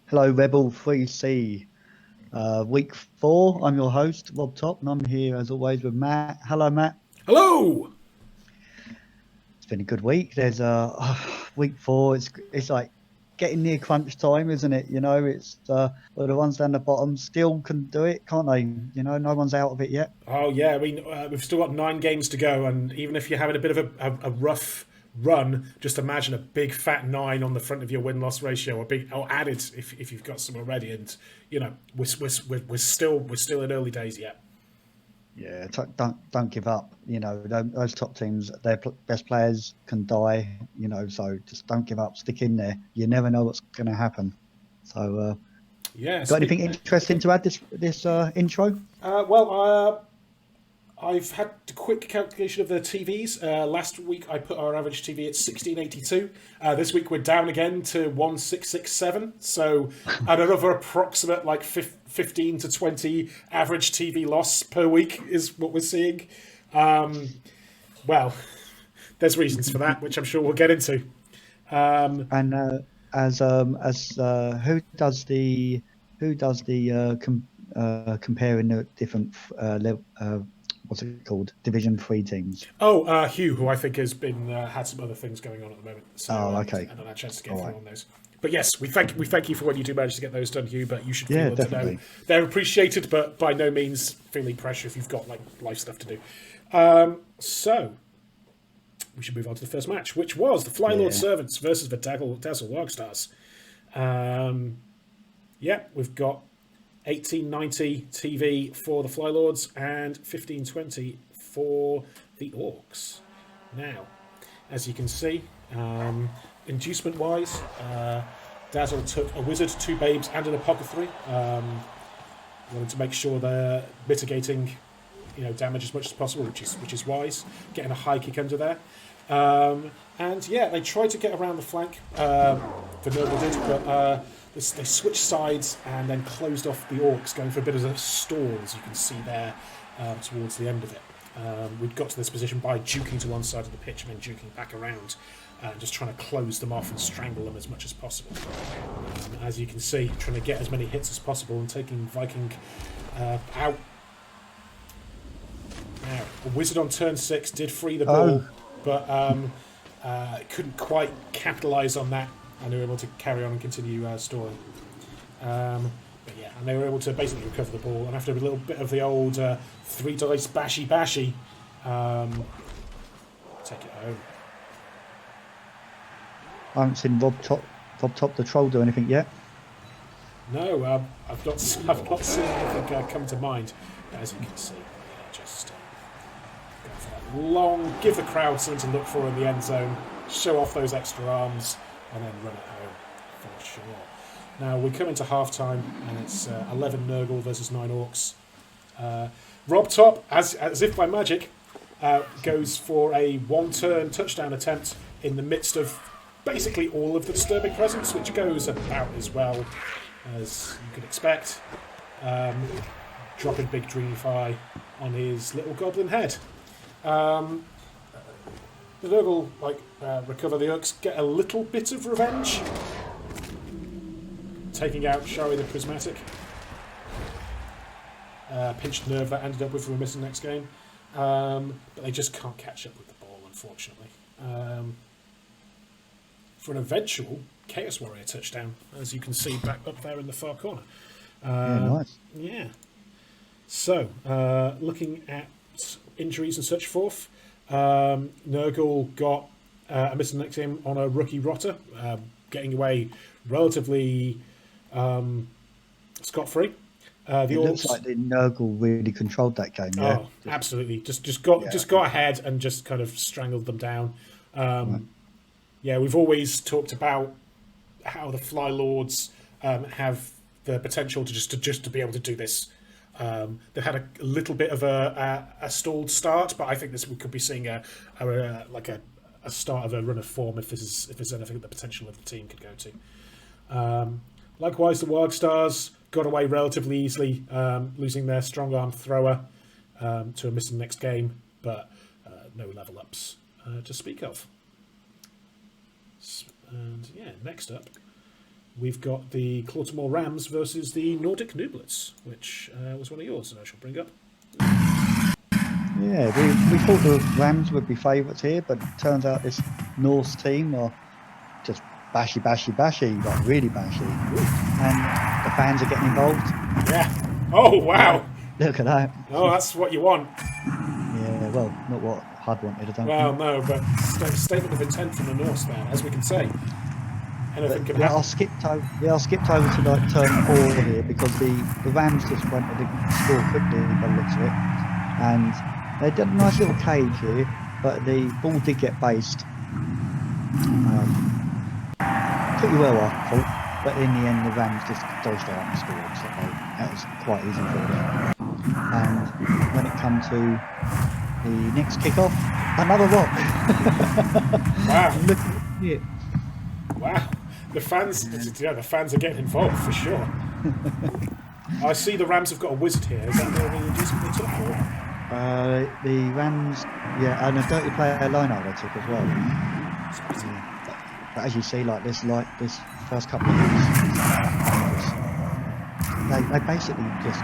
Hello, Rebel 3C. Week 4. I'm your host, Rob Top, and I'm here as always with Matt. Hello, Matt. Hello! It's been a good week. There's week 4. It's like getting near crunch time, isn't it? It's well, the ones down the bottom still can do it, can't they? No one's out of it yet. Oh, yeah, we've still got 9 games to go, and even if you're having a bit of a rough run, just imagine a big fat 9 on the front of your win-loss ratio, or add it if you've got some already, and, we're still in early days yet. Yeah, don't give up. Those top teams, their best players can die. So just don't give up. Stick in there. You never know what's going to happen. So, Yeah, got anything interesting to add this intro? I've had a quick calculation of the TVs. Last week I put our average TV at 1682. This week we're down again to 1667. So at another approximate 15 to 20 average TV loss per week is what we're seeing. Well, there's reasons for that, which I'm sure we'll get into. And as comparing the different what's it called, Division 3 teams? Oh, Hugh, who I think has been had some other things going on at the moment. So okay. I don't have a chance to get through on those. But yes, we thank you for when you do manage to get those done, Hugh. But you should feel to know they're appreciated, but by no means feeling pressure if you've got life stuff to do. So we should move on to the first match, which was the Flylord Servants versus the Dazzle Wargstars. We've got 1890 TV for the Flylords and 1520 for the Orcs. Now, as you can see, inducement-wise, Dazzle took a Wizard, 2 Babes, and an Apothecary. Wanted to make sure they're mitigating, damage as much as possible, which is wise. Getting a high kick under there. They tried to get around the flank. The Nurgle did, but they switched sides and then closed off the Orcs, going for a bit of a stall, as you can see there, towards the end of it. We'd got to this position by juking to one side of the pitch and then juking back around, just trying to close them off and strangle them as much as possible. As you can see, trying to get as many hits as possible and taking Viking out. Now, the Wizard on turn 6 did free the ball, but couldn't quite capitalise on that, and they were able to carry on and continue stalling. And they were able to basically recover the ball, and after a little bit of the old 3 dice bashy, take it home. I haven't seen Rob Top the Troll do anything yet. No, I've not seen anything come to mind. As you can see, just go for that long, give the crowd something to look for in the end zone, show off those extra arms, and then run it home for sure. Now we come into half time, and it's 11 Nurgle versus 9 Orcs. Rob Top, as if by magic, goes for a 1-turn touchdown attempt in the midst of basically all of the disturbing presence, which goes about as well as you could expect. Dropping big Dreamify on his little goblin head. The Nurgle recover the Orcs, get a little bit of revenge, taking out Shari the Prismatic. Pinched nerve that ended up with from a missing next game. But they just can't catch up with the ball, unfortunately. For an eventual Chaos Warrior touchdown, as you can see back up there in the far corner. Nice. Yeah. So, looking at injuries and such forth, Nurgle got a missing next game on a rookie rotter, getting away relatively scot-free. It looks like the Nurgle really controlled that game. Yeah? Oh, absolutely. Just got ahead and just kind of strangled them down. Right. Yeah, we've always talked about how the Fly Lords have the potential to be able to do this. They've had a little bit of a stalled start, but I think we could be seeing a start of a run of form if there's anything the potential of the team could go to. Likewise, the Wargstars got away relatively easily, losing their strong arm thrower to a missing next game, but no level ups to speak of. And yeah, next up we've got the Clortamore Rams versus the Nordic Nooblets, which was one of yours, and I shall bring up. Yeah, we thought the Rams would be favourites here, but it turns out this Norse team are just bashy, like really bashy. And the fans are getting involved. Yeah. Oh, wow. Yeah, look at that. Oh, that's what you want. Yeah, well, not what Hud wanted, I don't Well, think. no, but statement of intent from the Norse fan, as we can say. Anything can happen. I skipped over to like turn 4 here because the Rams just wanted to score quickly by the looks of it. And they did a nice little cage here, but the ball did get based. Pretty well, I thought. But in the end, the Rams just dodged out and scored. So that was quite easy for them. And when it come to the next kickoff, another rock. Wow. Look at it. Wow. The fans are getting involved for sure. I see the Rams have got a wizard here. Is that the reducement they took? The Rams, yeah, and a dirty player lineup they took as well. But as you see, like this first couple of weeks, they basically just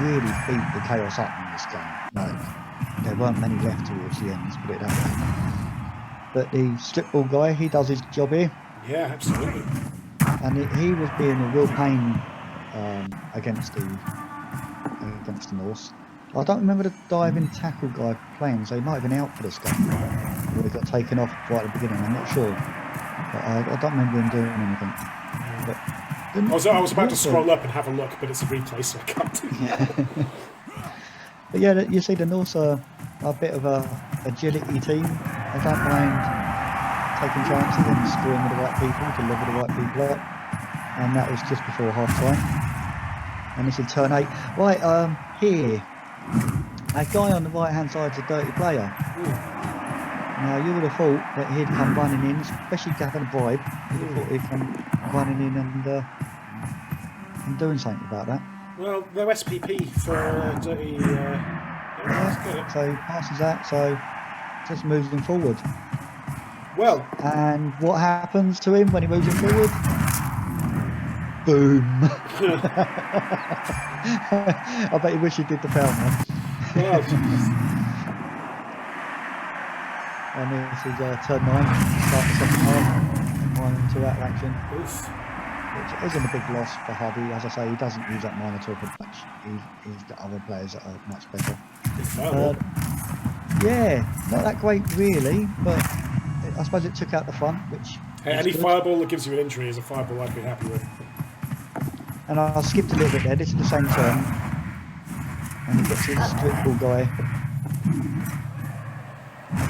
really beat the chaos up in this game. Like there weren't many left towards the end, let's put it that way. But the strip ball guy, he does his job here. Yeah, absolutely. And he was being a real pain against the Norse. I don't remember the diving tackle guy playing, so he might have been out for this game. Or he got taken off right at the beginning, I'm not sure. But I don't remember him doing anything. But I was about to scroll up and have a look, but it's a replay, so I can't do that. But yeah, you see the Norse are a bit of a agility team. They don't mind taking chances and scoring with the right people, deliver the right people up. And that was just before half time. And this is turn 8. Right, here. A guy on the right hand side is a dirty player. Now you would have thought that he'd come running in, especially having a bribe. You would have thought he'd come running in and doing something about that. Well, no SPP for dirty. So he passes that, so just moves him forward. Well, and what happens to him when he moves him forward? Boom! I bet he wish he did the foul man. Well. And this is turn 9, start the second half, 1-2 out of action. Oof. Which isn't a big loss for Huddy. As I say, he doesn't use that minor at all much. He's got other players that are much better. Yeah, not that great really, but I suppose it took out the front, which... Hey, any fireball that gives you an injury is a fireball I'd be happy with. And I skipped a little bit there. This is the same turn. And he gets his strip ball guy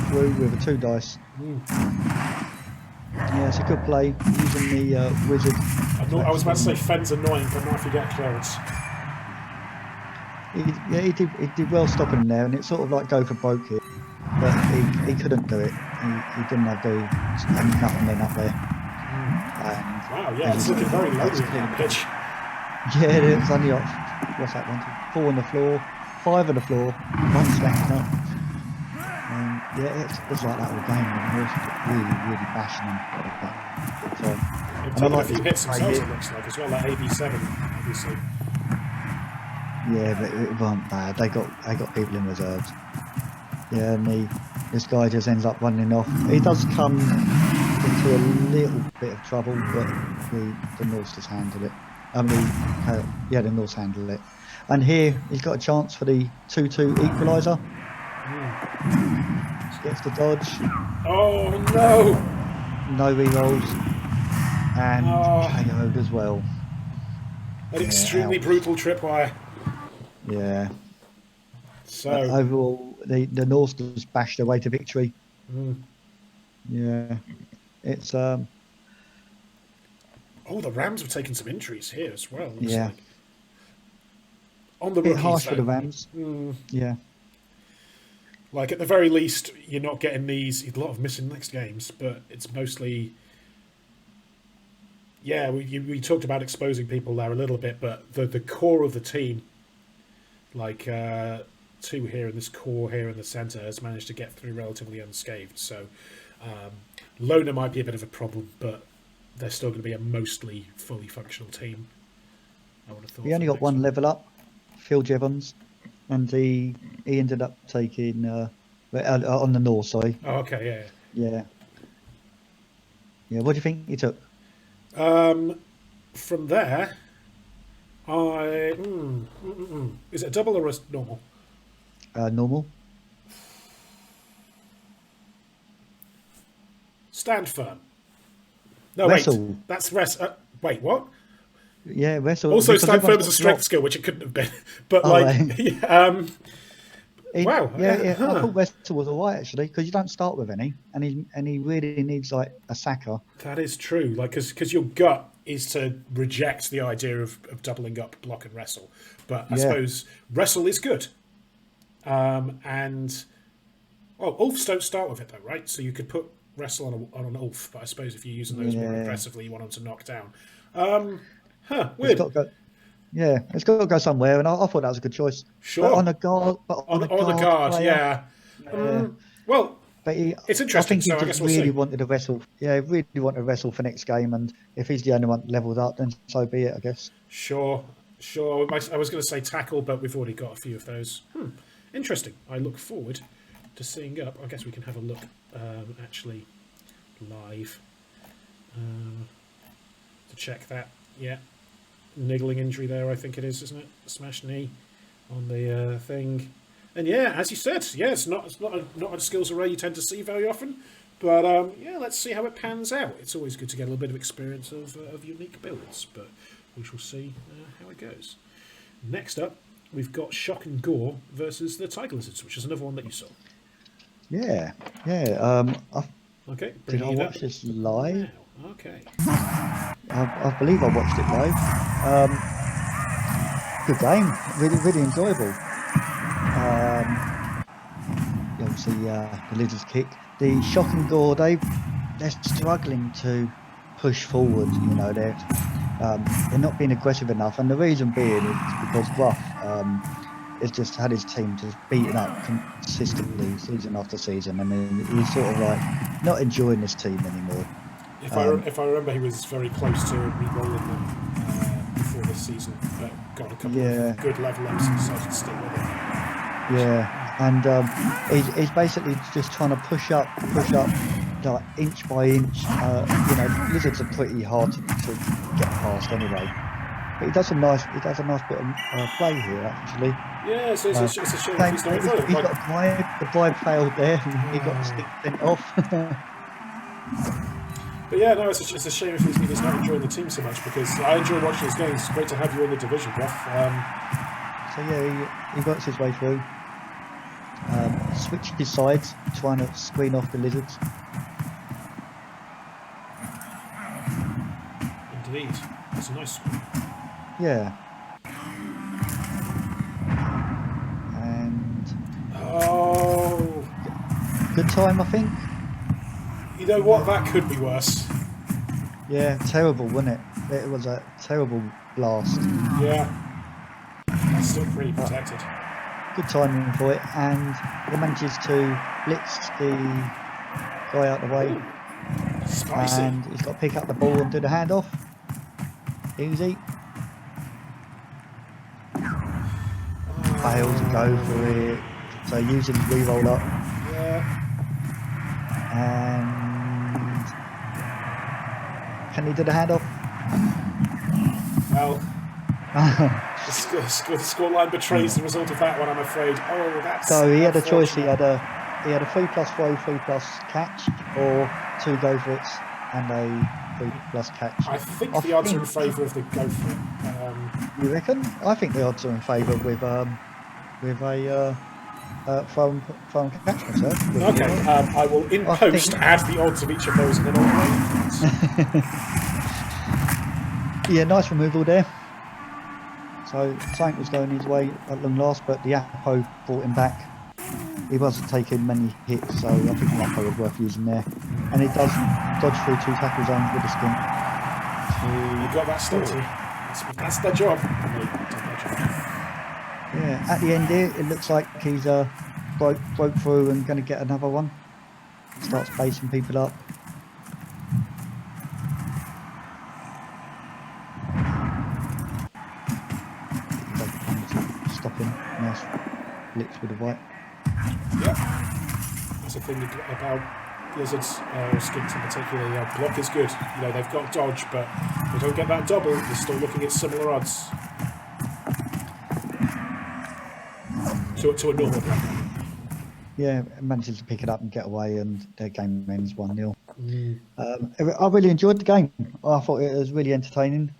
through with a 2 dice. Yeah, it's a good play using the wizard. I was about to say Fenn's annoying, but not if you get clearance. He did well stopping him there, and it's sort of like go for broke here, but he couldn't do it. He didn't have nothing then up there. Wow, yeah, it's looking very lonely on that pitch. Yeah, it was only like, what's that, 1, 2, 4 on the floor, 5 on the floor, 1 stacked up. Yeah, it's like that all game. Really bashing him. They've taken a few hits themselves, it looks like, as well, like AB7, obviously. Yeah, but it wasn't bad. They got people in reserves. Yeah, and this guy just ends up running off. He does come into a little bit of trouble, but the Norse just handled it. The Norse handled it. And here he's got a chance for the 2-2 equaliser. Gets the dodge. Oh no! No re-rolls. And KO'd as well. An extremely brutal tripwire. Yeah. So overall, the Norse just bashed their way to victory. Yeah. It's oh, the Rams have taken some injuries here as well. Yeah. Like. On the bit rookies, harsh for the Rams. Yeah. Like, at the very least, you're not getting a lot of missing next games, but it's mostly... Yeah, we talked about exposing people there a little bit, but the core of the team, like 2 here and this core here in the centre, has managed to get through relatively unscathed. So, Lona might be a bit of a problem, but they're still going to be a mostly fully functional team. I would have thought. He only got one level up, Phil Jevons, and he ended up taking on the north side. Oh, okay, Yeah. What do you think he took? From there, is it a double or a normal? Normal. Stand firm. No, Wrestle. wait, that's rest. Wait, what? Yeah, wrestle. Also, because stand firm is a everyone's strength got skill, which it couldn't have been. But Oh, right. Wow. Yeah. I thought wrestle was alright actually, because you don't start with any, and he really needs like a sacker. That is true. Like, because your gut is to reject the idea of doubling up block and wrestle, but I suppose wrestle is good. And Ulfs don't start with it though, right? So you could put wrestle on an Ulf, but I suppose if you're using those more aggressively, you want them to knock down. Weird. It's got to go somewhere, and I thought that was a good choice. Sure. But on the guard, on the guard, player, well, but it's interesting. I think he so I guess just we'll really see. wanted to wrestle. Yeah, he really wanted to wrestle for next game, and if he's the only one leveled up, then so be it, I guess. Sure. I was going to say tackle, but we've already got a few of those. Interesting. I look forward to seeing up. I guess we can have a look actually live to check that. Yeah. Niggling injury there, I think it is, isn't it? Smashed knee on the thing. And yeah, as you said, it's not a skills array you tend to see very often. But let's see how it pans out. It's always good to get a little bit of experience of unique builds, but we shall see how it goes. Next up, we've got Shock and Gore versus the Tiger Lizards, which is another one that you saw. Yeah. Okay. Did I watch this live? Wow. Okay. I believe I watched it live. Good game, really enjoyable. Obviously, the Lizards kick. The Shock and Gore, they're struggling to push forward. You know, they're not being aggressive enough, and the reason being is because Ruff has just had his team just beaten up consistently season after season, and then he's sort of like not enjoying this team anymore. If I remember, he was very close to re-rolling them before this season, but got a couple of good level ups and decided to stick with it. Yeah, and he's basically just trying to push up like inch by inch. Lizards are pretty hard to get past anyway. But he does a nice bit of play here actually. Yeah, so it's a shame he's not involved. He's got a bribe. The bribe failed there. He got sent off. But yeah, no, it's a shame if he's not enjoying the team so much, because I enjoy watching his games. It's great to have you in the division, Ruff. So yeah, he works his way through. Switched his sides, trying to screen off the Lizards. Indeed, that's a nice screen. Yeah. And good time, I think. You know what? That could be worse. Yeah, terrible, wasn't it? It was a terrible blast. Yeah. That's still pretty protected. Good timing for it, and he manages to blitz the guy out the way. Ooh, spicy. And he's got to pick up the ball and do the handoff. Easy. Fails to go for it. So using his re-roll up. Yeah. And can he do the handoff? Well, the scoreline betrays the result of that one, I'm afraid. Oh, that's. So he had a choice. He had a 3+ throw, 3+ catch, or 2 go for it and a 3+ catch. I think the odds are in favour of the go for it. You reckon? I think the odds are in favour with a throw and catch myself. Okay, I will in post add the odds of each of those in an order. Yeah, nice removal there. So Tank was going his way at long last, but the Apo brought him back. He wasn't taking many hits, so I think the Apo was worth using there. And he does dodge through 2 tackle zones with the skin. You got that story. That's their job. Yeah, at the end here, it looks like he's broke through and going to get another one. Starts basing people up. stopping. Nice blips with the white. Yeah, that's the thing about lizards, skinks in particular. Block is good. They've got dodge, but they don't get that double. You're still looking at similar odds to a normal block. Yeah, manages to pick it up and get away, and their game ends 1-0. I really enjoyed the game. I thought it was really entertaining.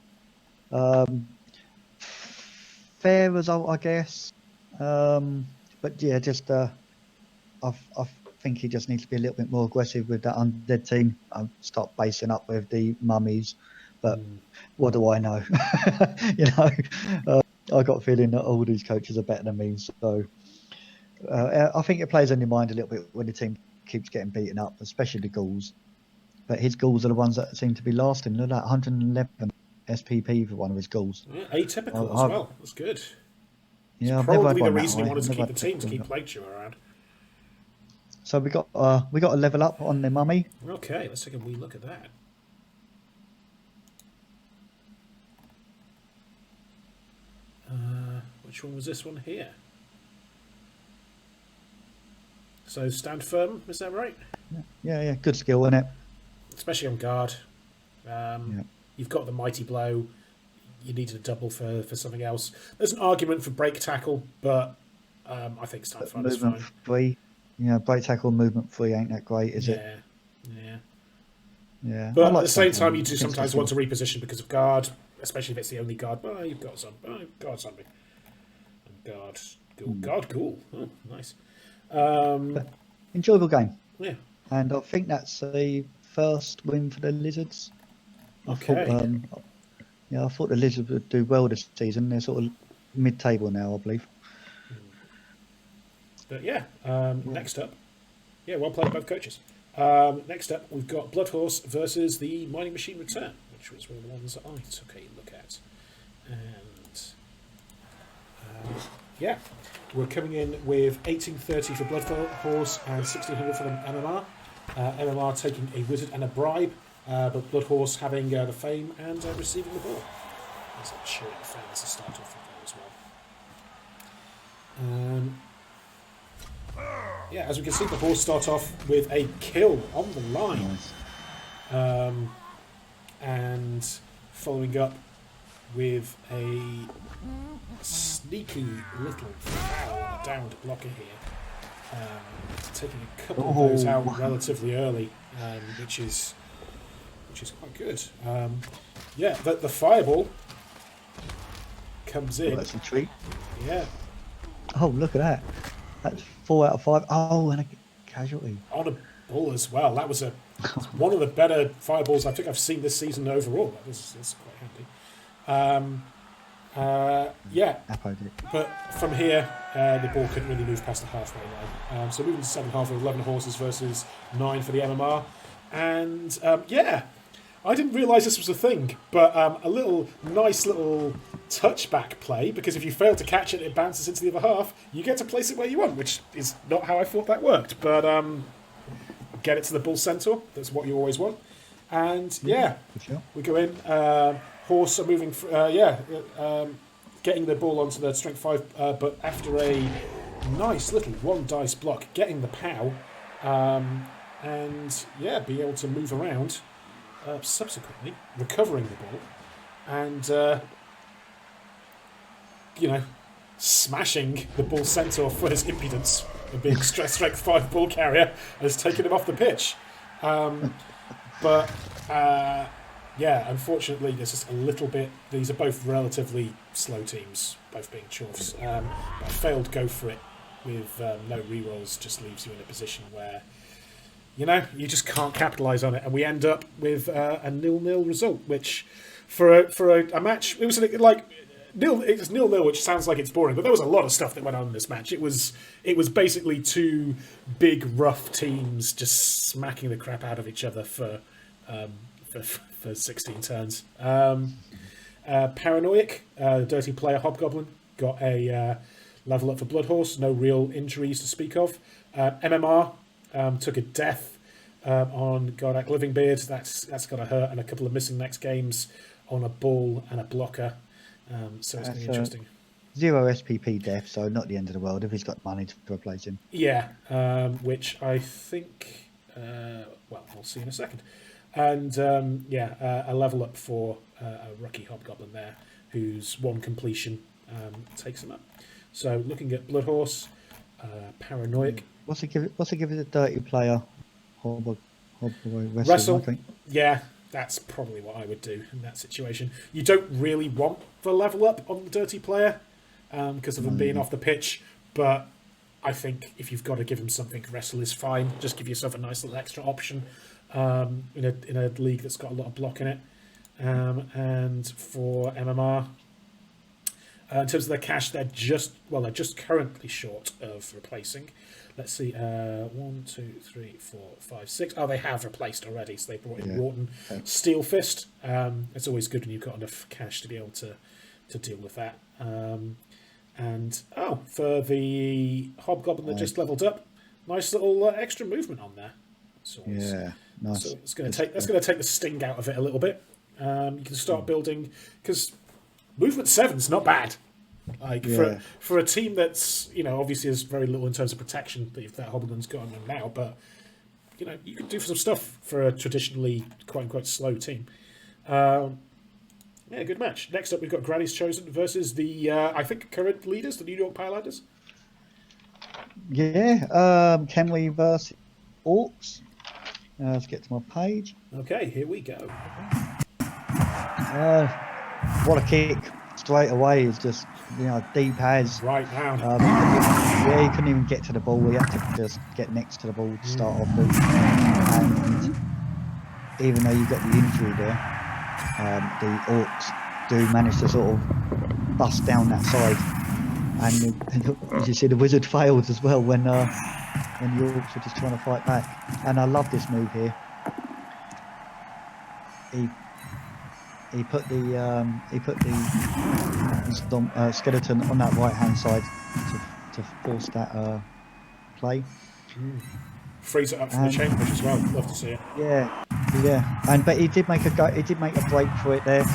Fair result, I guess. But yeah, just I think he just needs to be a little bit more aggressive with that undead team. Start basing up with the mummies. But what do I know? I got a feeling that all these coaches are better than me. So I think it plays on your mind a little bit when the team keeps getting beaten up, especially the Ghouls. But his Ghouls are the ones that seem to be lasting. Look at that, 111 SPP for one of his Ghouls. Yeah, atypical as well. That's good. Yeah, it's probably the reason he wanted to keep the team, to keep Plaguechew around. So we got a level up on the mummy. Okay, let's take a wee look at that. Which one was this one here? So stand firm, is that right? Yeah, good skill, isn't it? Especially on guard. You've got the mighty blow. You needed a double for something else. There's an argument for break tackle, but I think stand firm is fine. Movement 3. Break tackle movement 3 ain't that great, is it? Yeah. But at the same time, you do sometimes want to reposition because of guard, especially if it's the only guard. Oh, you've got some. Oh, guard zombie. And guard ghoul. Oh, nice. Enjoyable game. Yeah. And I think that's the first win for the Lizards. Okay. I thought the Lizards would do well this season. They're sort of mid-table now, I believe. But next up. Yeah, well played, both coaches. Next up, we've got Bloodhorse versus the Mining Machine Return, which was one of the ones that I took a look at. And we're coming in with 1830 for Bloodhorse and 1600 for the MMR. MMR taking a wizard and a bribe, but Bloodhorse having the fame and receiving the ball. There's a cheering fans to start off with there as well. As we can see, the horse start off with a kill on the line. Nice. And following up with a sneaky little foul on a downed blocker here. Taking a couple of those out relatively early, which is quite good. The fireball comes in. That's a treat. Yeah. Oh, look at that. That's 4 out of 5. Oh, and a casualty. On a bull as well. That was one of the better fireballs I think I've seen this season overall. That's quite handy. But from here, the ball couldn't really move past the halfway line. So moving to second half with 11 horses versus 9 for the MMR. And I didn't realise this was a thing, but a nice little touchback play, because if you fail to catch it, it bounces into the other half. You get to place it where you want, which is not how I thought that worked. But get it to the bull centaur. That's what you always want. And we go in. Horse are moving. Getting the ball onto the strength 5, but after a nice little 1 dice block, getting the POW, and be able to move around. Subsequently, recovering the ball, and smashing the bull centaur for his impudence and being strength 5 ball carrier has taken him off the pitch. Unfortunately, there's just a little bit. These are both relatively slow teams, both being chuffs. A failed go for it with no rerolls just leaves you in a position where you just can't capitalise on it, and we end up with a 0-0 result, which for a match, it was like it's 0-0, which sounds like it's boring, but there was a lot of stuff that went on in this match. It was basically 2 big rough teams just smacking the crap out of each other for 16 turns. Paranoic, dirty player Hobgoblin, got a level up for Bloodhorse. No real injuries to speak of. MMR took a death on Gardak Livingbeard. That's got to hurt, and a couple of missing next games on a bull and a blocker. So it's going to be interesting. 0 SPP death, so not the end of the world if he's got money to replace him. Yeah, which I think, well, we'll see in a second. And a level up for a rookie Hobgoblin there, whose one completion takes him up. So looking at Bloodhorse, Paranoic. What's it give it a dirty player? Wrestle. Yeah, that's probably what I would do in that situation. You don't really want the level up on the dirty player because of them being off the pitch, but I think if you've got to give him something, Wrestle is fine. Just give yourself a nice little extra option in a league that's got a lot of block in it. And for MMR, in terms of their cash, they're just currently short of replacing. Let's see, 1, 2, 3, 4, 5, 6. Oh, they have replaced already, so they brought in Wharton. Okay. Steel Fist. It's always good when you've got enough cash to be able to deal with that. And for the Hobgoblin that just leveled up, nice little extra movement on there. So nice. So that's going to take the sting out of it a little bit. You can start building, because movement 7's not bad. Like for a team that's obviously has very little in terms of protection that Hobgoblin's got on them now, but you can do some stuff for a traditionally quote unquote slow team. Good match. Next up, we've got Granny's Chosen versus the I think current leaders, the New York Pilelanders. Kenley versus Orcs. Let's get to my page. Okay, here we go. What a kick! Straight away is just deep as right now. He couldn't even get to the ball. He had to just get next to the ball to start off with. And even though you've got the injury there, the Orcs do manage to sort of bust down that side. And as you see, the Wizard failed as well when the Orcs were just trying to fight back. And I love this move here. He put the skeleton on that right hand side to force that play. Frees it up from the chain push as well. Love to see it. Yeah. But he did make a go. He did make a break for it there.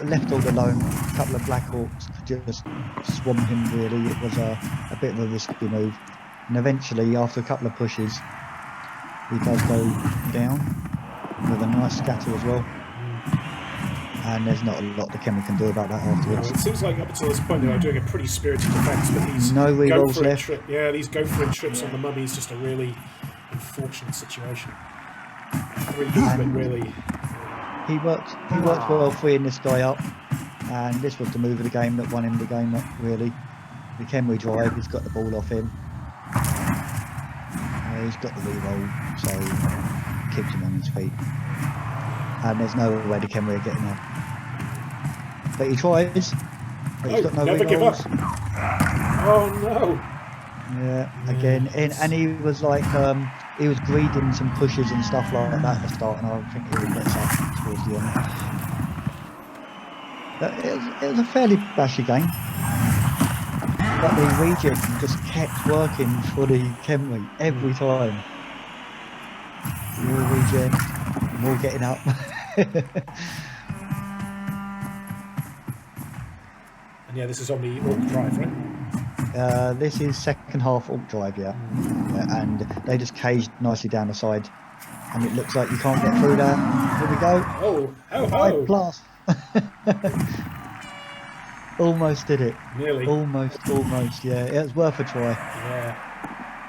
Left all alone. A couple of Black Hawks could just swamp him. Really, it was a bit of a risky move. And eventually, after a couple of pushes, he does go down with a nice scatter as well. And there's not a lot the Kenley can do about that afterwards. It seems like up until this point they are doing a pretty spirited defence, but these no rerolls left. These go for it trips on the mummy is just a really unfortunate situation. Really. He worked well freeing this guy up, and this was the move of the game that won him the game. Really, the Kenley drive. He's got the ball off him. He's got the reroll, so keeps him on his feet. And there's no way the Kenley are getting up. But he tries. But he's got no never give up. Oh no! Yeah, again, and he was like, he was greeding some pushes and stuff like that at the start, and I think he would get up towards the end. But it was a fairly bashy game. But the regen just kept working for the Kenley every time. More regen, more getting up. And this is on the Orc drive, right? This is second half Orc drive, and they just caged nicely down the side, and it looks like you can't get through there. Here we go. Oh! Plus. Almost did it. Nearly. Almost. Yeah, it was worth a try. Yeah.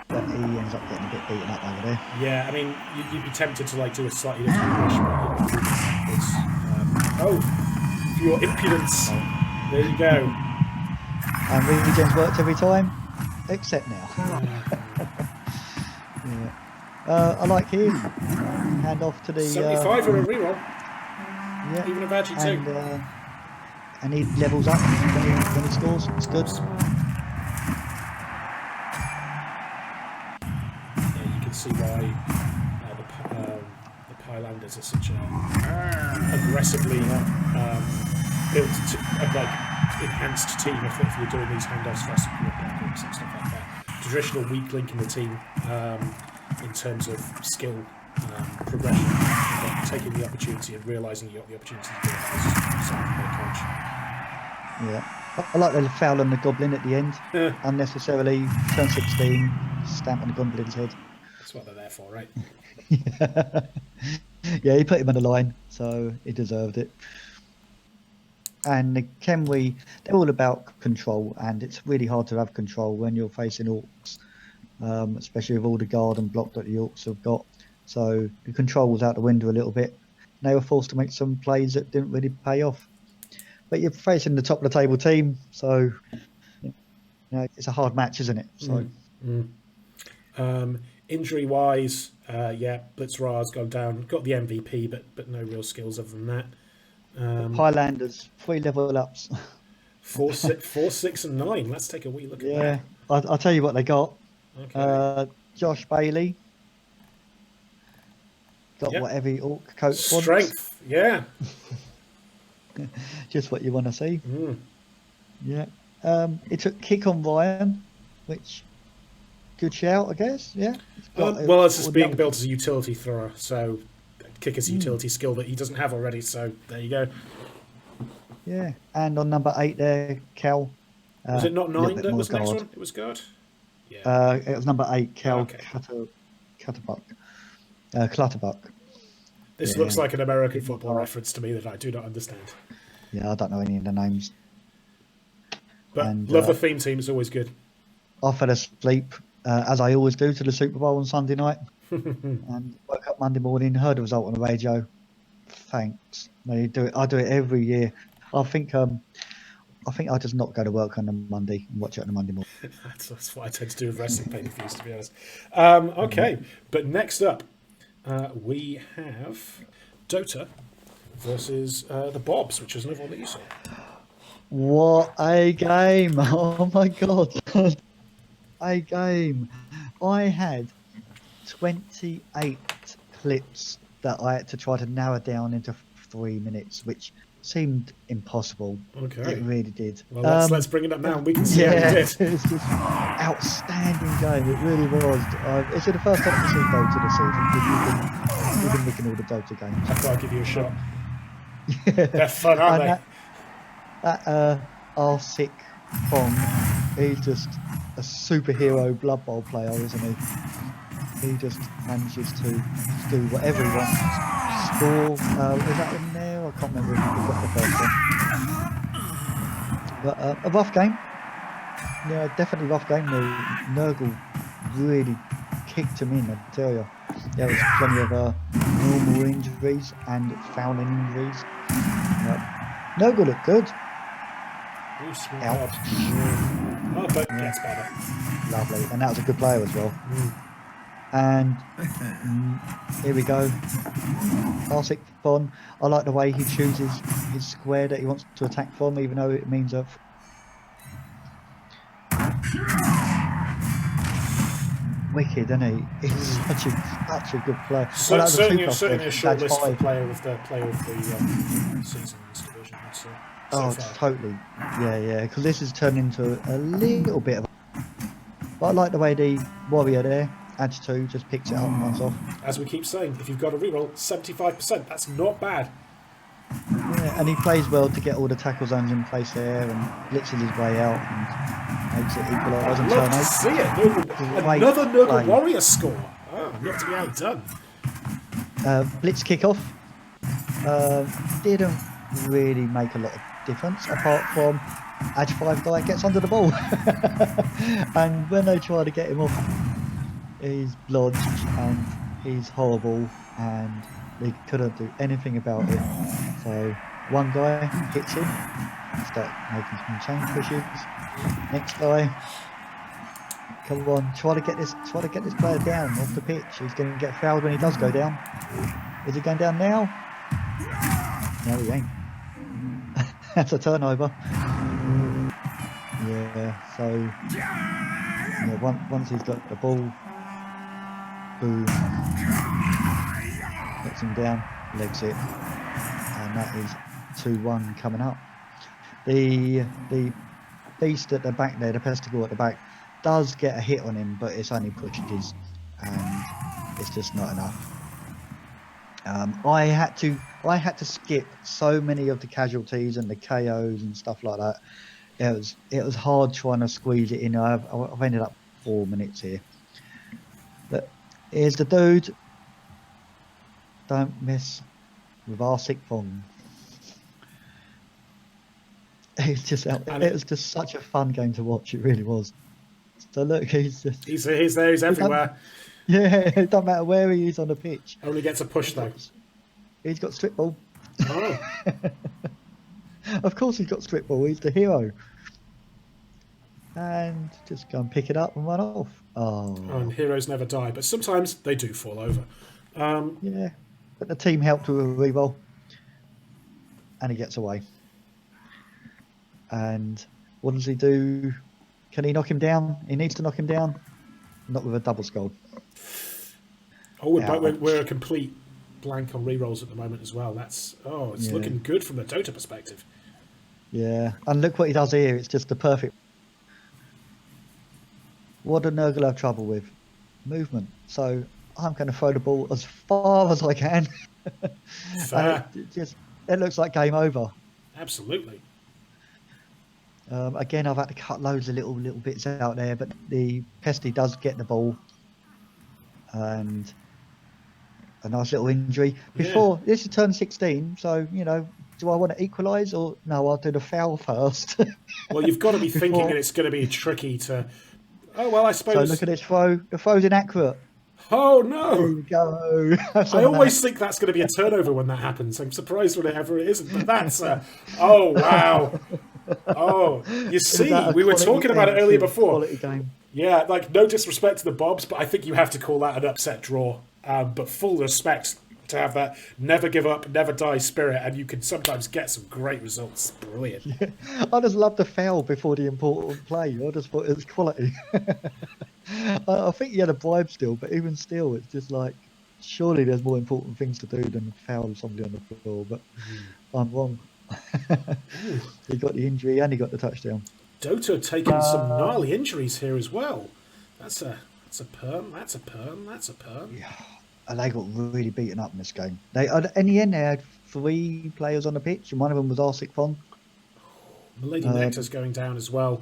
But he ends up getting a bit beaten up over there. Yeah, I mean, you'd be tempted to do a slightly different push, but for your impudence. There you go. And regen's worked every time, except now. I like him. Hand off to the 75 for a reroll. Yeah. Even a Vagi too. And he levels up when he scores. It's good. You can see why the Pilelanders are such a aggressively built, enhanced team. If you're doing these handoffs for Black and stuff like that, traditional weak link in the team in terms of skill progression, but taking the opportunity and realising you got the opportunity to do it as a coach. Yeah. I like the foul on the goblin at the end. Yeah, Unnecessarily, turn 16, stamp on the goblin's head. that's what they're there for, right? Yeah, he put him on the line, so he deserved it. And the Kenwi, they're all about control, and it's really hard to have control when you're facing orcs, especially with all the guard and block that the orcs have got. So the control was out the window a little bit. They were forced to make some plays that didn't really pay off. But you're facing the top of the table team, so it's a hard match, isn't it? So Injury-wise, yeah, Blitzra's gone down. Got the MVP, but no real skills other than that. Highlanders, 3 level ups. 4, 6, and 9. Let's take a wee look at Yeah, that. I'll tell you what they got. Okay. Josh Bailey got Yep. what every orc coach wants. Strength, yeah. Just what you want to see. Mm. Yeah. It took kick on Ryan, which good shout, I guess. Yeah. Well, it's just being built as a utility thrower, so kick is a utility skill that he doesn't have already. So there you go. Yeah. And on number 8 there, Cal. Was it not 9 that was the next guard. one? It was guard. Yeah. It was number 8, Cal Okay. Clutterbuck. This looks like an American football reference to me that I do not understand. Yeah, I don't know any of the names. But love the theme team. It's always good. I fell asleep, as I always do, to the Super Bowl on Sunday night. And woke up Monday morning, heard the result on the radio. Thanks. I do it every year. I think I just not go to work on a Monday and watch it on a Monday morning. That's what I tend to do with wrestling pay-per-views, to be honest. Okay, but next up, we have Dota versus the Bobs, which is another one that you saw. What a game! Oh my god, a game! I had 28 clips that I had to try to narrow down into 3 minutes, which seemed impossible. Okay. It really did. Well, let's bring it up now and we can see how you did. It's just outstanding game. It really was. Is it the first time I've seen Dota this season? You've been looking at all the Dota games. I thought I'd give you a shot. They're fun, aren't they? That Arsic Fong, he's just a superhero Blood Bowl player, isn't he? He just manages to do whatever he wants. Score, is that in there? I can't remember if he got the first one. But a rough game. Yeah, definitely rough game. Nurgle really kicked him in, I tell you. There was plenty of normal injuries and fouling injuries. Nurgle looked good. Out. Oh, but gets better. Lovely. And that was a good player as well. And here we go. Arsic Fon. I like the way he chooses his square that he wants to attack from, even though it means a wicked, isn't he? He's such a good player. So, certainly a short list for player of the season's division. Totally. Yeah. Because this has turned into a little bit of. But I like the way the warrior there, adds 2, just picks it up and runs off. As we keep saying, if you've got a reroll, 75%. That's not bad. Yeah, and he plays well to get all the tackle zones in place there and blitzes his way out and makes it equalise and Love turn to see it. Another Nurgle Warrior score. Oh, not to be outdone. Blitz kickoff didn't really make a lot of difference apart from Edge 5 guy gets under the ball. And when they try to get him off, he's blodged and he's horrible and they couldn't do anything about it. So one guy hits him, start making some chain pushes. Next guy, come on, try to get this player down off the pitch. He's going to get fouled when he does go down. Is he going down now? No, he ain't. That's a turnover. Yeah, so once he's got the ball, boom, gets him down, legs it, and that is 2-1 coming up. The beast at the back there, the pesticle at the back, does get a hit on him, but it's only pushes, and it's just not enough. I had to skip so many of the casualties and the KOs and stuff like that it was hard trying to squeeze it in. I've ended up 4 minutes here. But here's the dude. Don't mess with our sick Fong. It was just such a fun game to watch. It really was. So look, he's there, he's everywhere. Yeah, it doesn't matter where he is on the pitch. Only gets a push though. He's got strip ball. Oh. Of course he's got strip ball. He's the hero. And just go and pick it up and run off. Oh. And heroes never die, but sometimes they do fall over. Yeah, but the team helped with a re-roll. And he gets away. And what does he do? Can he knock him down? He needs to knock him down. Not with a double skull. Oh, we're a complete blank on rerolls at the moment as well. It's looking good from the Dota perspective. Yeah, and look what he does here. It's just the perfect. What do Nurgle have trouble with? Movement. So I'm going to throw the ball as far as I can. Fair. It looks like game over. Absolutely. Again, I've had to cut loads of little bits out there, but the Pesty does get the ball. And a nice little injury. Before, this is turn 16, so, do I want to equalise or no, I'll do the foul first. Well, you've got to be thinking that it's going to be tricky to... Oh, well, I suppose... So look at this throw. The throw's inaccurate. Oh, no! There you go. I always think that's going to be a turnover when that happens. I'm surprised whenever it isn't, but that's... oh, wow. Oh, you see, we were talking about it earlier before. Quality game. Yeah, like, no disrespect to the Bobs, but I think you have to call that an upset draw. But full respect to have that never give up, never die spirit, and you can sometimes get some great results. Brilliant. Yeah. I just love the foul before the important play. I just thought it was quality. I think he had a bribe still, but even still, it's just like, surely there's more important things to do than foul somebody on the floor, but I'm wrong. He got the injury and he got the touchdown. Dota taking some gnarly injuries here as well. That's a perm. That's a perm. Yeah, and they got really beaten up in this game. In the end, they had 3 players on the pitch, and one of them was Arsic Fon. Milady Nectar's going down as well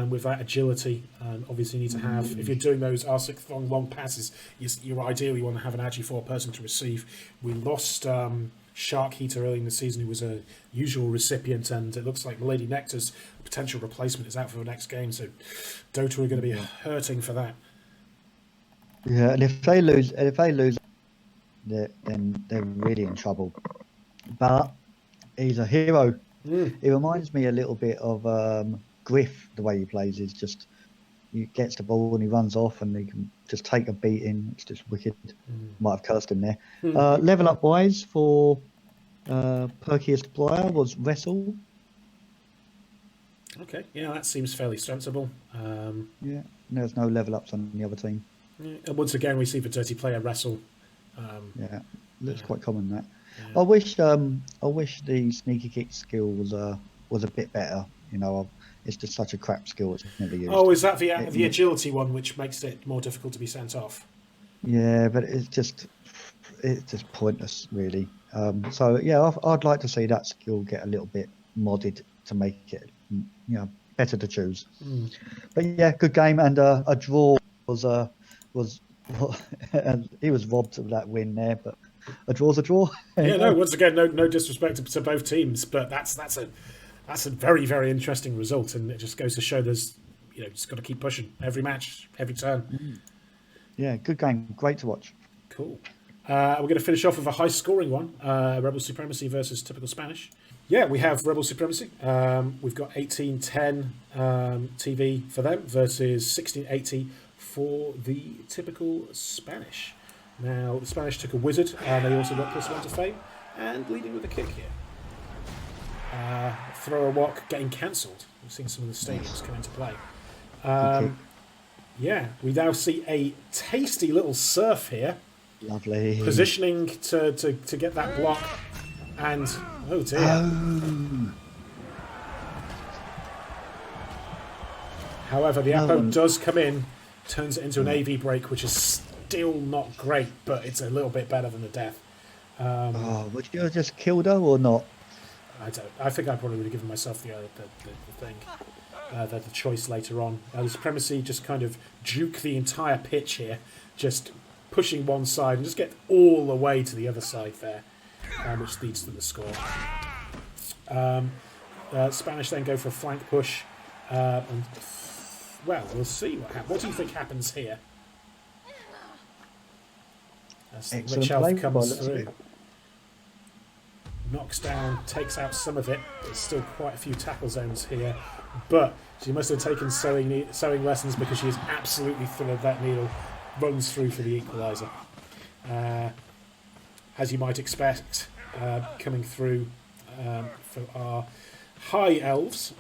with that agility. Obviously, you need to have, if you're doing those Arsic Fon long passes, you ideally want to have an Agi 4 person to receive. We lost Shark Heater early in the season, who was a usual recipient, and it looks like Milady Nectar's potential replacement is out for the next game, so Dota are going to be hurting for that. Yeah, and if they lose, then they're really in trouble. But he's a hero. He reminds me a little bit of Griff. The way he plays is just he gets the ball and he runs off and he can just take a beating. It's just wicked. Might have cursed him there. Level up wise for perkiest player was Wrestle. Okay, yeah, that seems fairly sensible. Yeah, there's no level ups on the other team. Yeah. And once again, we see the dirty player Wrestle. Looks quite common that. Yeah. I wish the sneaky kick skill was a bit better. It's just such a crap skill. It's never used. Oh, is that the agility one, which makes it more difficult to be sent off? Yeah, but it's just pointless, really. So yeah, I'd like to see that skill get a little bit modded to make it, better to choose. But yeah, good game, and a draw was and he was robbed of that win there, but a draw's a draw. Yeah, no. Once again, no disrespect to both teams, but that's a very, very interesting result, and it just goes to show there's just got to keep pushing every match, every turn. Yeah, good game, great to watch. Cool. We're going to finish off with a high-scoring one: Rebel Supremacy versus Typical Spanish. Yeah, we have Rebel Supremacy. We've got 18-10 TV for them versus 16-80 for the Typical Spanish. Now, the Spanish took a wizard, and they also got +1 to fame, and leading with a kick here. Throw a walk getting cancelled. We've seen some of the stadiums come into play. Yeah, we now see a tasty little surf here. Lovely. Positioning to get that block, and oh dear. Oh. However, the Apo does come in, turns it into an AV break, which is still not great, but it's a little bit better than the death. Would you have just killed her or not? I think I probably would have given myself the thing, the choice later on. The Supremacy just kind of duke the entire pitch here, just pushing one side and just get all the way to the other side there, which leads to the score. Spanish then go for a flank push, and well, we'll see what happens. What do you think happens here? As the Witch Elf comes through, knocks down, takes out some of it. There's still quite a few tackle zones here, but she must have taken sewing lessons, because she is absolutely thrilled that needle runs through for the equaliser. As you might expect, coming through for our high elves,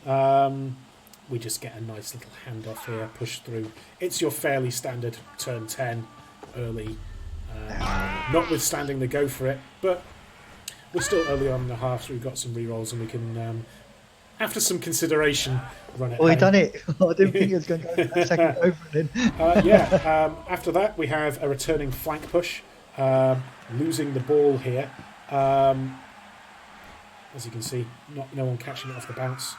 we just get a nice little handoff here, push through. It's your fairly standard turn 10 early, notwithstanding the go for it, but we're still early on in the half, so we've got some re-rolls and we can, after some consideration, run it. Well, he done it. I didn't think he was going to go that second over then. After that, we have a returning flank push, losing the ball here. As you can see, no one catching it off the bounce,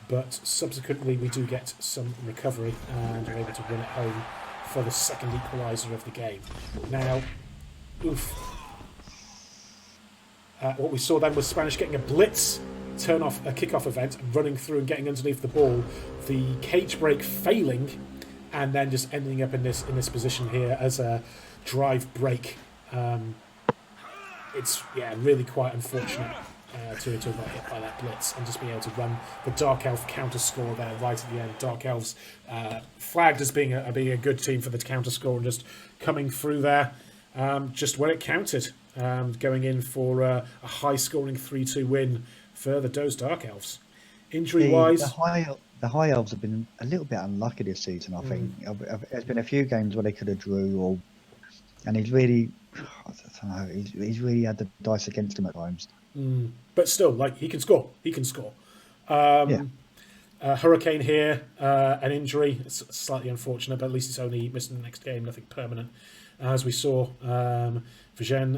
but subsequently we do get some recovery and we're able to run it home for the second equaliser of the game. Now, what we saw then was Spanish getting a blitz, turn off a kickoff event, running through and getting underneath the ball, the cage break failing, and then just ending up in this position here as a drive break. It's really quite unfortunate to have got hit by that blitz and just be able to run the Dark Elf counter score there right at the end. Dark Elves flagged as being a good team for the counter score and just coming through there just where it counted, going in for a high scoring 3-2 win for the Doe's Dark Elves. Injury wise, the high elves have been a little bit unlucky this season. I think there's been a few games where they could have drew, and he's really, I don't know, he's really had the dice against him at times. But still, like, he can score. Hurricane here, an injury. It's slightly unfortunate, but at least it's only missing the next game, nothing permanent. As we saw, Virgen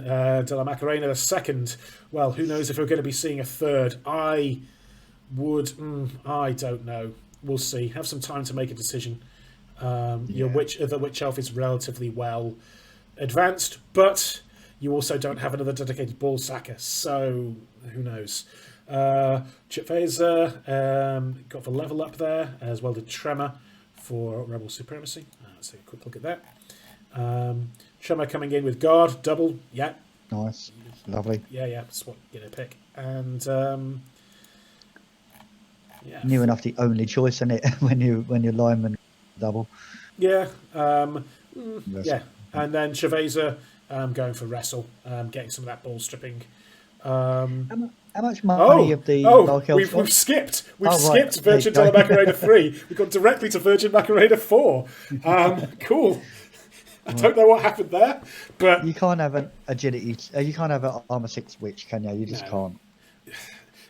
de la Macarena, the second. Well, who knows if we're going to be seeing a third. I don't know. We'll see. Have some time to make a decision. The Witch Elf is relatively well advanced, but you also don't have another dedicated ball sacker, so who knows. Chip Phaser got the level up there, as well did Tremor for Rebel Supremacy. Let's take a quick look at that. Tremor coming in with guard, double, yeah. Nice, lovely. Yeah, that's what you're going to pick. And near enough the only choice, isn't it, when your lineman double. Yeah, yeah. And then Chaveza going for wrestle, getting some of that ball stripping. How much money of the Dark Elves? We've skipped Virgin de la Macarena 3. We've gone directly to Virgin Macarena 4. Cool. I don't know what happened there, but you can't have an agility. You can't have an armor 6 witch, can you? You just can't.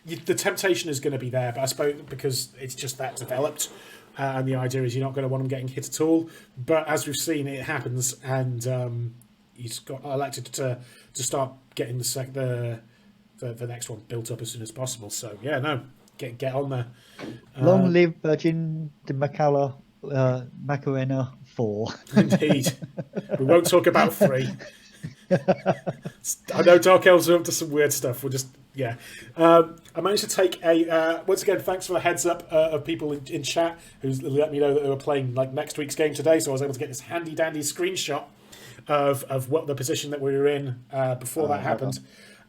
The temptation is going to be there, but I suppose because it's just that developed, and the idea is you're not going to want them getting hit at all. But as we've seen, it happens, and he's got elected to start getting the next one built up as soon as possible. So get on there. Long live Virgin de Macarena 4. Indeed. We won't talk about 3. I know Dark Elves are up to some weird stuff. We'll just I managed to take a once again, thanks for the heads up of people in chat who let me know that they were playing like next week's game today, so I was able to get this handy dandy screenshot of what the position that we were in before that happened.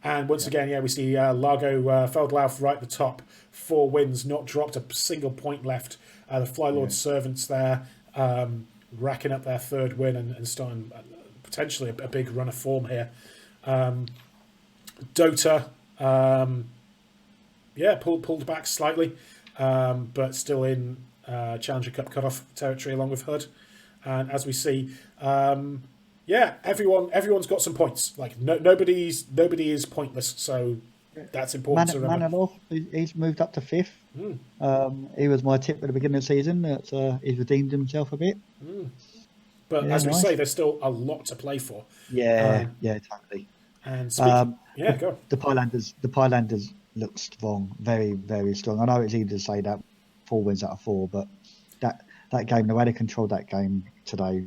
And once again, we see Largo Feldlauf right at the top, 4 wins, not dropped a single point left. The Flylord servants there racking up their 3rd win and starting potentially a big run of form here. Dota, pulled back slightly, but still in Challenger Cup cutoff territory along with Hood. And as we see, everyone's got some points. Like nobody is pointless, so that's important to remember. Manilov, he's moved up to 5th. He was my tip at the beginning of the season. That he's redeemed himself a bit. But as we say, there's still a lot to play for. Yeah, totally. And speaking, go. The Pylanders looks strong, very, very strong. I know it's easy to say that 4 wins out of 4, but that game, the way they controlled that game today,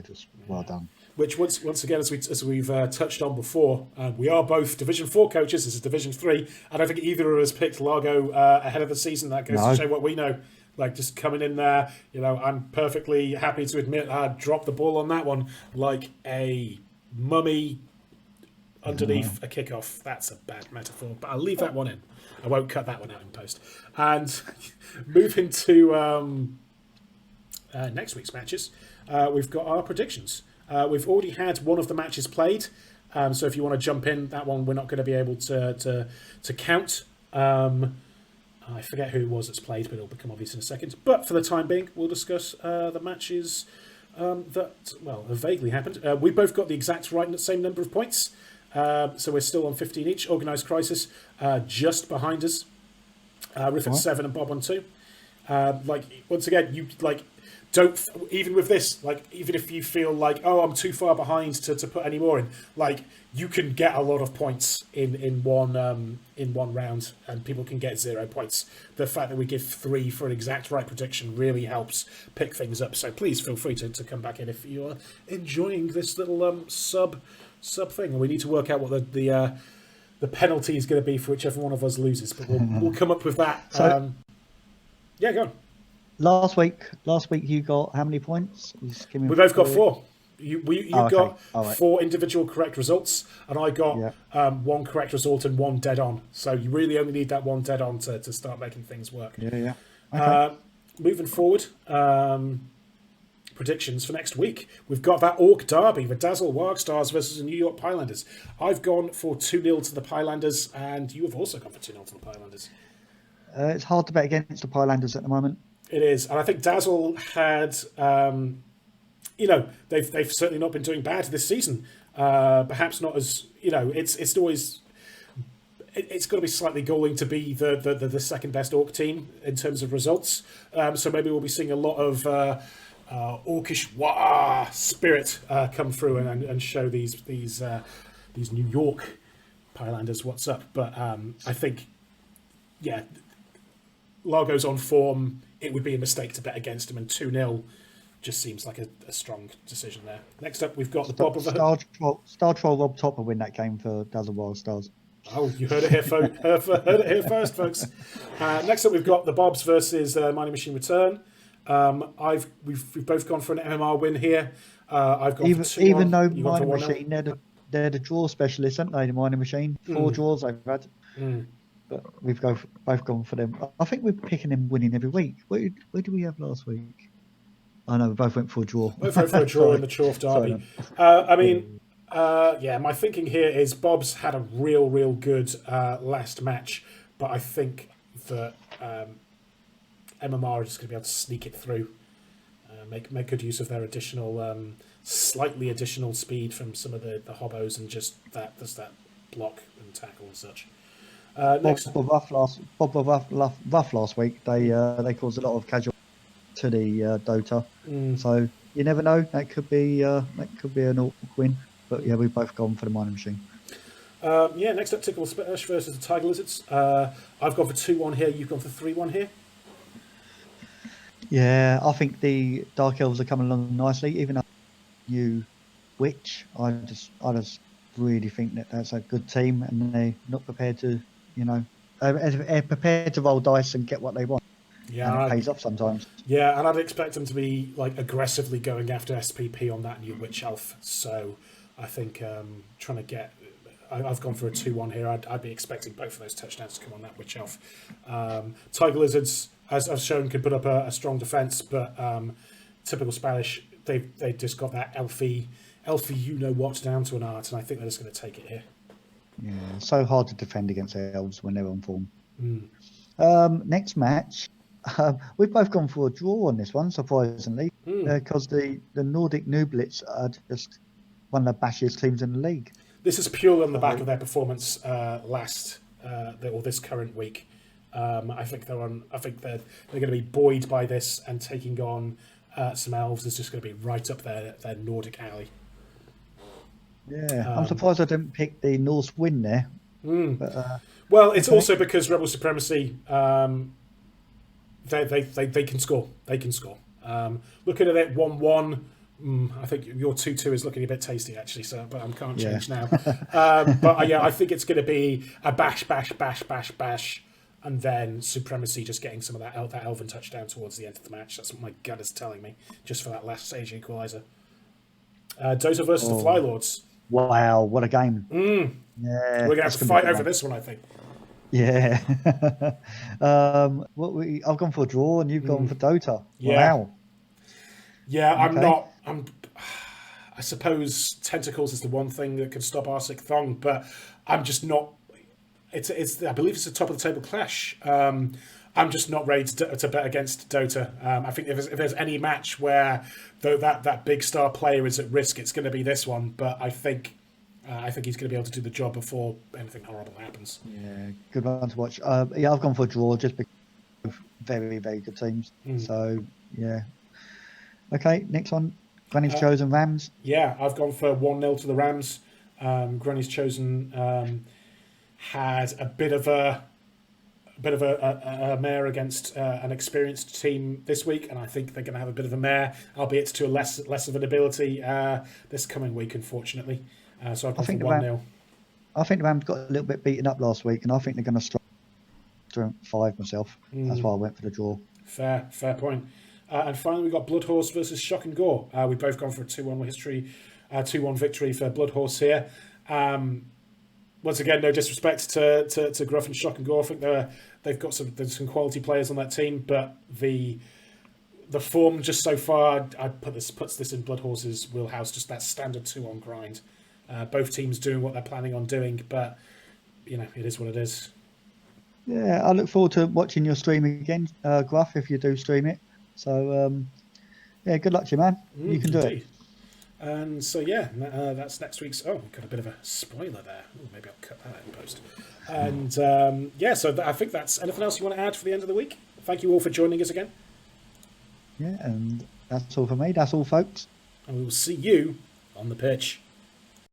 just well done. Which once again, as we've touched on before, we are both Division 4 coaches. This is Division 3. I don't think either of us picked Largo ahead of the season. That goes to show what we know. Like, just coming in there, I'm perfectly happy to admit I dropped the ball on that one like a mummy underneath a kickoff. That's a bad metaphor, but I'll leave that one in. I won't cut that one out in post. And moving to next week's matches, we've got our predictions. We've already had one of the matches played, so if you want to jump in, that one we're not going to be able to count. I forget who it was that's played, but it'll become obvious in a second. But for the time being, we'll discuss the matches that have vaguely happened. We both got the exact same number of points, so we're still on 15 each. Organised Crisis just behind us. Riff at 7 and Bob on 2. Once again, you don't, even with this, even if you feel like, oh, I'm too far behind to put any more in, you can get a lot of points in one round, and people can get 0 points. The fact that we give 3 for an exact right prediction really helps pick things up. So please feel free to come back in if you are enjoying this little sub thing. And we need to work out what the penalty is going to be for whichever one of us loses, but we'll come up with that. So, yeah, go on. Last week you got how many points? We both got 4. You got 4 individual correct results, and I got 1 correct result and 1 dead on. So you really only need that 1 dead on to start making things work. Yeah. Okay. Moving forward, predictions for next week. We've got that Orc Derby, the Dazzle Wargstars versus the New York Pilanders. I've gone for 2-0 to the Pilanders, and you have also gone for 2-0 to the Pilanders. It's hard to bet against the Pilanders at the moment. It is, and I think Dazzle had, they've certainly not been doing bad this season. Perhaps not as, it's always, it's got to be slightly galling to be the second best Orc team in terms of results. So maybe we'll be seeing a lot of Orcish spirit come through and show these New York Pilanders what's up. But I think, Largo's on form. It would be a mistake to bet against him, and 2-0 just seems like a strong decision there. Next up, we've got the Bob of the Star Troll Rob Topper win that game for Dazzle Wild Stars. Oh, you heard it here, heard it here first, folks. Next up, we've got the Bobs versus Mining Machine Return. We've both gone for an MMR win here. I've gone for 2-1. Even though Mining Machine, they're the draw specialists, aren't they? The Mining Machine, 4 draws they've had. But we've both gone for them. I think we're picking them winning every week. Where did we have last week? I know we both went for a draw. Both went for a draw in the Chorf Derby. My thinking here is Bob's had a real good last match, but I think that MMR is just going to be able to sneak it through, make good use of their slightly additional speed from some of the hobos, and just that block and tackle and such. Next, Bob Ruff last week. They caused a lot of casualties to the Dota, so you never know. That could be an awkward win. But yeah, we've both gone for the Mining Machine. Next up, Tickle Splash versus the Tiger Lizards. I've gone for 2-1 here. You've gone for 3-1 here. Yeah, I think the Dark Elves are coming along nicely. Even though new Witch, I just really think that's a good team, and they're not prepared to, they're prepared to roll dice and get what they want. Yeah, and it pays off sometimes. Yeah, and I'd expect them to be aggressively going after SPP on that new Witch Elf. So I think trying to get. I've gone for a 2-1 here. I'd be expecting both of those touchdowns to come on that Witch Elf. Tiger Lizards, as I've shown, can put up a strong defence, but typical Spanish, they've just got that elfy you-know-what down to an art, and I think they're just going to take it here. Yeah, so hard to defend against elves when they're on form. Next match, we've both gone for a draw on this one, surprisingly, because the Nordic Nooblets are just one of the bashiest teams in the league. This is purely on the back of their performance this current week. I think they're going to be buoyed by this, and taking on some elves is just going to be right up their Nordic alley. Yeah, I'm surprised I didn't pick the Norse win there. But, well, it's okay. also because Rebel Supremacy, they can score. They can score. Looking at it 1-1, I think your 2-2 is looking a bit tasty, actually, so, but I can't change now. But yeah, I think it's going to be a bash, bash, bash, bash, bash, and then Supremacy just getting some of that Elven touchdown towards the end of the match. That's what my gut is telling me, just for that last stage equaliser. Dota versus the Flylords. Wow, what a game. We're Yeah, going to have to fight over this one, I think. Yeah. I've gone for a draw and you've gone for Dota. Yeah. Wow. Yeah, Okay. I suppose Tentacles is the one thing that can stop Arsik Thong, but I'm just not. I believe it's a top of the table clash. I'm just not ready to bet against Dota. I think if there's any match where that big star player is at risk, it's going to be this one. But I think he's going to be able to do the job before anything horrible happens. Yeah, good one to watch. Yeah, I've gone for a draw just because of very, very good teams. So, yeah. Okay, next one. Granny's Chosen Rams. Yeah, I've gone for 1-0 to the Rams. Granny's Chosen had a bit of a mare against an experienced team this week, and I think they're going to have a bit of a mare, albeit to a less of an ability this coming week, unfortunately. So I've gone for 1-0. I think the Rams got a little bit beaten up last week, and I think they're going to strike 5 myself. That's why I went for the draw. Fair point. And finally, we've got Bloodhorse versus Shock and Gore. We've both gone for a 2-1 victory for Bloodhorse here. Once again, no disrespect to Gruff and Shock and Gore. I think they've got there's some quality players on that team, but the form just so far, puts this in Bloodhorse's wheelhouse. Just that standard 2-on grind. Both teams doing what they're planning on doing, but it is what it is. Yeah, I look forward to watching your stream again, Gruff, if you do stream it. So, yeah, good luck to you, man. You can do it. And so, yeah, that's next week's... Oh, we've got a bit of a spoiler there. Ooh, maybe I'll cut that in post. And, yeah, so I think that's... Anything else you want to add for the end of the week? Thank you all for joining us again. Yeah, and that's all for me. That's all, folks. And we will see you on the pitch.